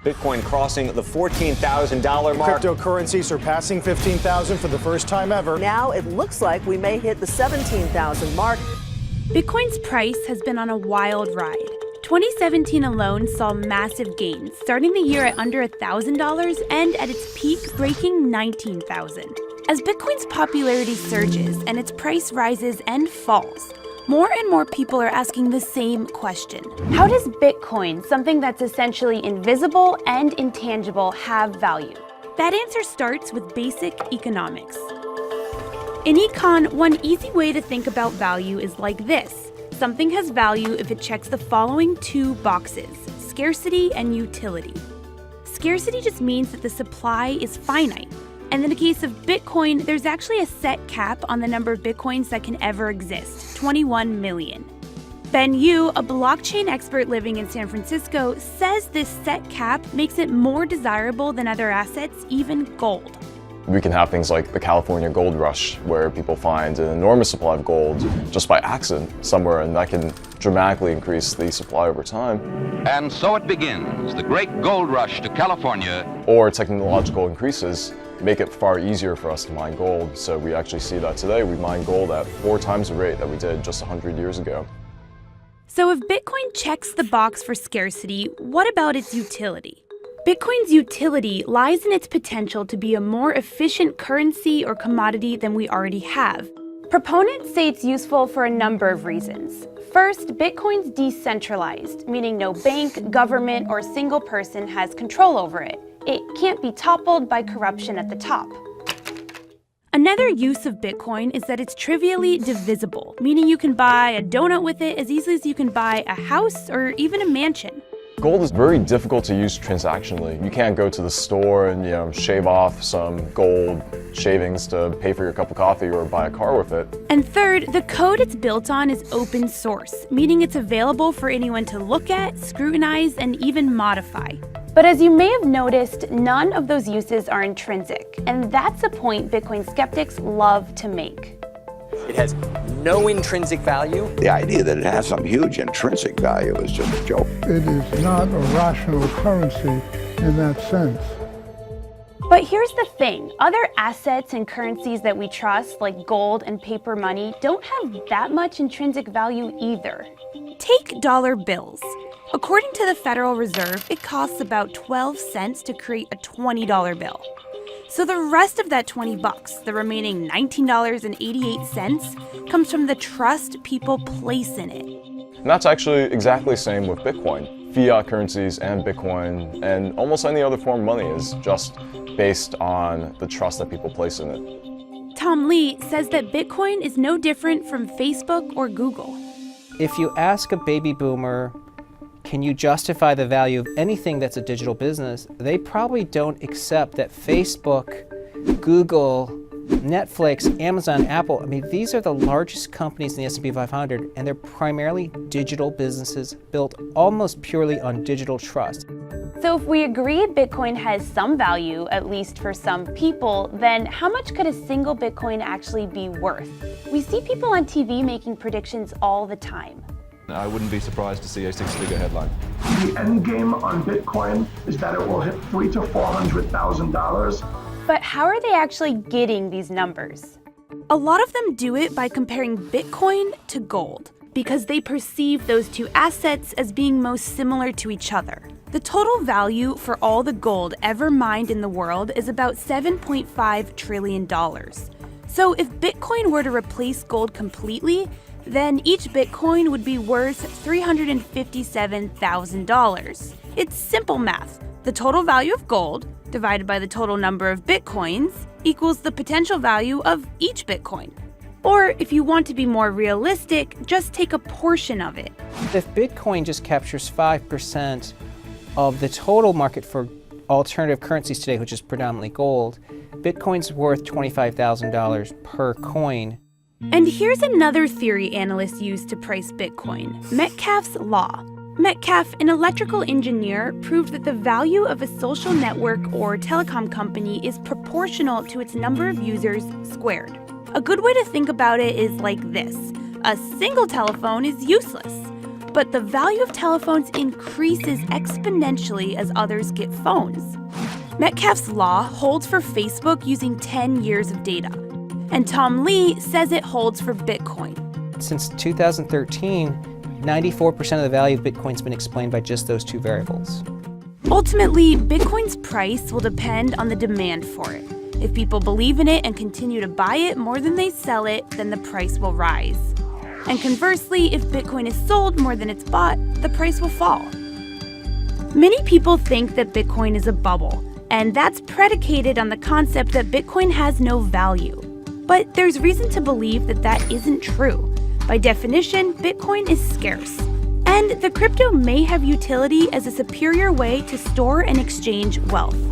Bitcoin crossing the $14,000 mark. Cryptocurrency surpassing 15,000 for the first time ever. Now it looks like we may hit the 17,000 mark. Bitcoin's price has been on a wild ride. 2017 alone saw massive gains, starting the year at under $1,000 and at its peak breaking $19,000. As Bitcoin's popularity surges and its price rises and falls, more and more people are asking the same question. How does Bitcoin, something that's essentially invisible and intangible, have value? That answer starts with basic economics. In econ, one easy way to think about value is like this. Something has value if it checks the following two boxes: scarcity and utility. Scarcity just means that the supply is finite. And in the case of Bitcoin, there's actually a set cap on the number of Bitcoins that can ever exist, 21 million. Ben Yu, a blockchain expert living in San Francisco, says this set cap makes it more desirable than other assets, even gold. We can have things like the California gold rush, where people find an enormous supply of gold just by accident somewhere, and that can dramatically increase the supply over time. And so it begins, the great gold rush to California. Or technological increases make it far easier for us to mine gold. So we actually see that today. We mine gold at 4 times the rate that we did just 100 years ago. So if Bitcoin checks the box for scarcity, what about its utility? Bitcoin's utility lies in its potential to be a more efficient currency or commodity than we already have. Proponents say it's useful for a number of reasons. First, Bitcoin's decentralized, meaning no bank, government, or single person has control over it. It can't be toppled by corruption at the top. Another use of Bitcoin is that it's trivially divisible, meaning you can buy a donut with it as easily as you can buy a house or even a mansion. Gold is very difficult to use transactionally. You can't go to the store and shave off some gold shavings to pay for your cup of coffee or buy a car with it. And third, the code it's built on is open source, meaning it's available for anyone to look at, scrutinize, and even modify. But as you may have noticed, none of those uses are intrinsic, and that's a point Bitcoin skeptics love to make. It has no intrinsic value. The idea that it has some huge intrinsic value is just a joke. It is not a rational currency in that sense. But here's the thing, other assets and currencies that we trust, like gold and paper money, don't have that much intrinsic value either. Take dollar bills. According to the Federal Reserve, it costs about 12 cents to create a $20 bill. So the rest of that 20 bucks, the remaining $19.88, comes from the trust people place in it. And that's actually exactly the same with Bitcoin. Fiat currencies and Bitcoin and almost any other form of money is just based on the trust that people place in it. Tom Lee says that Bitcoin is no different from Facebook or Google. If you ask a baby boomer, can you justify the value of anything that's a digital business? They probably don't accept that Facebook, Google, Netflix, Amazon, Apple, these are the largest companies in the S&P 500, and they're primarily digital businesses built almost purely on digital trust. So if we agree Bitcoin has some value, at least for some people, then how much could a single Bitcoin actually be worth? We see people on TV making predictions all the time. I wouldn't be surprised to see a 6-figure headline. The end game on Bitcoin is that it will hit $300,000 to $400,000. But how are they actually getting these numbers? A lot of them do it by comparing Bitcoin to gold, because they perceive those two assets as being most similar to each other. The total value for all the gold ever mined in the world is about $7.5 trillion. So if Bitcoin were to replace gold completely, then each Bitcoin would be worth $357,000. It's simple math. The total value of gold divided by the total number of Bitcoins equals the potential value of each Bitcoin. Or if you want to be more realistic, just take a portion of it. If Bitcoin just captures 5% of the total market for alternative currencies today, which is predominantly gold, Bitcoin's worth $25,000 per coin. And here's another theory analysts use to price Bitcoin, Metcalfe's law. Metcalfe, an electrical engineer, proved that the value of a social network or telecom company is proportional to its number of users squared. A good way to think about it is like this. A single telephone is useless, but the value of telephones increases exponentially as others get phones. Metcalfe's law holds for Facebook using 10 years of data, and Tom Lee says it holds for Bitcoin. Since 2013, 94% of the value of Bitcoin's been explained by just those two variables. Ultimately, Bitcoin's price will depend on the demand for it. If people believe in it and continue to buy it more than they sell it, then the price will rise. And conversely, if Bitcoin is sold more than it's bought, the price will fall. Many people think that Bitcoin is a bubble, and that's predicated on the concept that Bitcoin has no value. But there's reason to believe that that isn't true. By definition, Bitcoin is scarce. And the crypto may have utility as a superior way to store and exchange wealth.